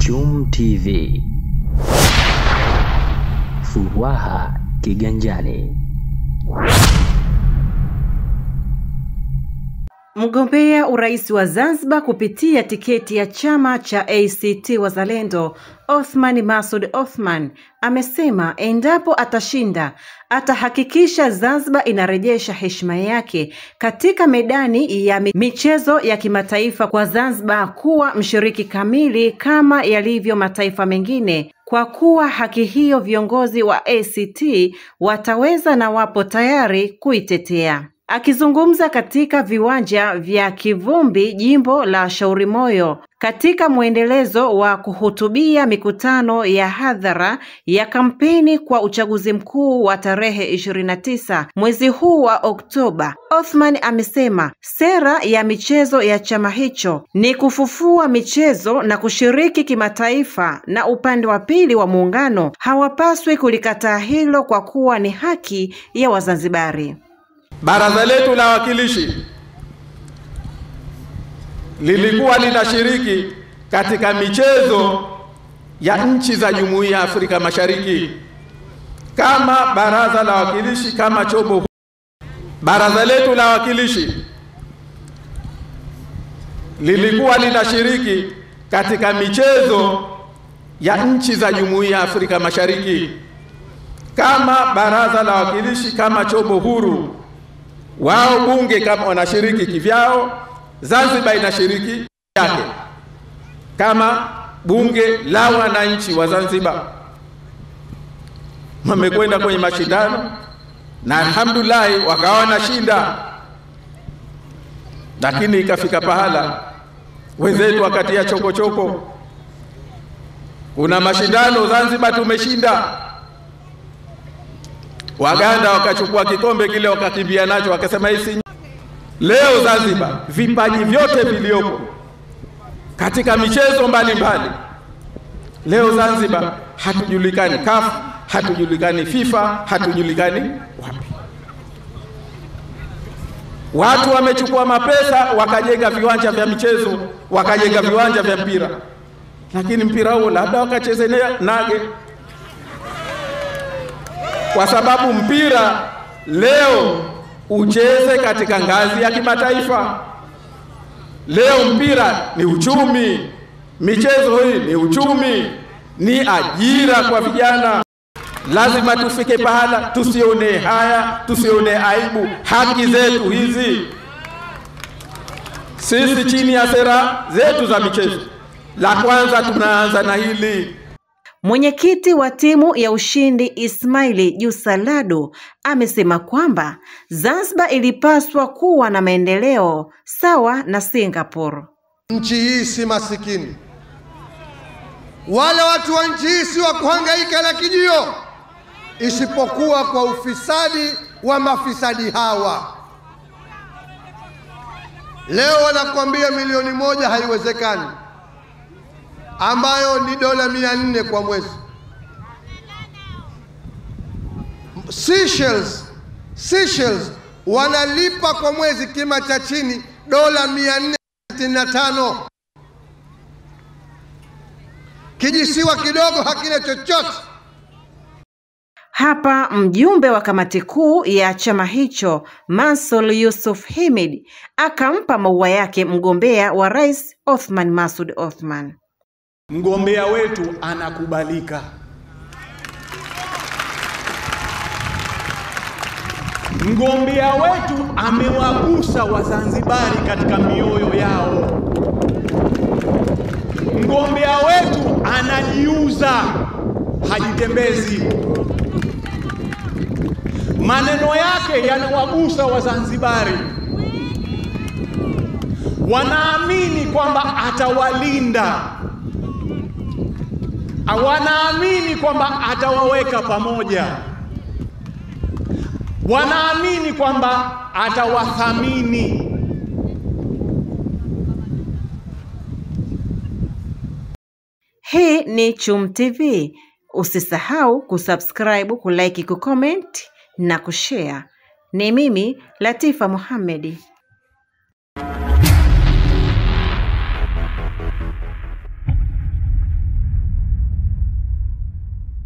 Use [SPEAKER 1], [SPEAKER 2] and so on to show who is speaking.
[SPEAKER 1] Chum TV. Furaha kiganjani.
[SPEAKER 2] Mgombea urais wa Zanzibar kupitia tiketi ya chama cha ACT Wazalendo, Othman Masoud Othman, amesema endapo atashinda, atahakikisha Zanzibar inarejesha heshima yake katika medani ya michezo ya kimataifa, kwa Zanzibar kuwa mshiriki kamili kama yalivyo mataifa mengine. Kwa kuwa haki hiyo viongozi wa ACT wataweza na wapo tayari kuitetea. Akizungumza katika viwanja vya Kivumbi, jimbo la Shauri Moyo, katika mwendelezo wa kuhutubia mikutano ya hadhara ya kampeni kwa uchaguzi mkuu wa tarehe 29 mwezi huu wa Oktoba, Othman amesema sera ya michezo ya chama hicho ni kufufua michezo na kushiriki kimataifa, na upande wa pili wa muungano hawapaswi kulikataa hilo kwa kuwa ni haki ya Wazanzibari.
[SPEAKER 3] Baraza letu la Wawakilishi lilikuwa linashiriki katika michezo ya nchi za Jumuiya ya Afrika Mashariki kama Baraza la Wawakilishi, kama chombo. Baraza letu la Wawakilishi lilikuwa linashiriki katika michezo ya nchi za Jumuiya ya Afrika Mashariki kama Baraza la Wawakilishi, kama chombo huru. Wao bunge kama wanashiriki kivyao, Zanzibar inashiriki yake kama bunge la wananchi wa Zanzibar. Wamekwenda kwenye mashindano na alhamdulillah wakawa wanashinda, lakini ikafika pahala wenzetu wakati ya chokochoko. Kuna mashindano Zanzibar tumeshinda, Waganda wakachukua kikombe kile wakakimbia nacho, wakasema hisi. Leo Zanzibar vipaji vyote viliopo katika michezo mbalimbali, leo Zanzibar hatujulikani CAF, hatujulikani FIFA, hatujulikani wapi. Watu wamechukua mapesa wakajenga viwanja vya michezo, wakajenga viwanja vya mpira, lakini mpira huo labda wakachezea nage, kwa sababu mpira leo ucheze katika ngazi ya kimataifa. Leo mpira ni uchumi, michezo hii ni uchumi, ni ajira kwa vijana. Lazima tufike pahala tusione haya, tusione aibu haki zetu hizi. Sisi chini ya sera zetu za michezo, la kwanza tunaanza na hili.
[SPEAKER 2] Mwenyekiti wa timu ya Ushindi Ismaili Jusalado amesema kwamba Zanzibar ilipaswa kuwa na maendeleo sawa na Singapore.
[SPEAKER 4] Nchi hii si masikini, wale watu wa nchi hii si wa kuhangaika na kijio, isipokuwa kwa ufisadi wa mafisadi hawa. Leo wanakuambia milioni 1 haiwezekani, ambayo ni dola 400 kwa mwezi. Seychelles wanalipa kwa mwezi kima cha chini dola 465. Kijisiwa kidogo hakina chochote.
[SPEAKER 2] Hapa mjumbe wa kamati kuu ya chama hicho Mansur Yusuf Himid akampa maua yake mgombea wa rais Othman Masoud Othman.
[SPEAKER 5] Mgombea wetu anakubalika. Mgombea wetu amewagusa Wazanzibari katika mioyo yao. Mgombea wetu anajiuza, hajitembezi. Maneno yake yanawagusa Wazanzibari. Wanaamini kwamba atawalinda. Wanaamini kwamba atawaweka pamoja. Wanaamini kwamba atawathamini.
[SPEAKER 2] Hii ni Chum TV. Usisahau kusubscribe, kulike, kucomment na kushare. Ni mimi Latifa Muhammadi.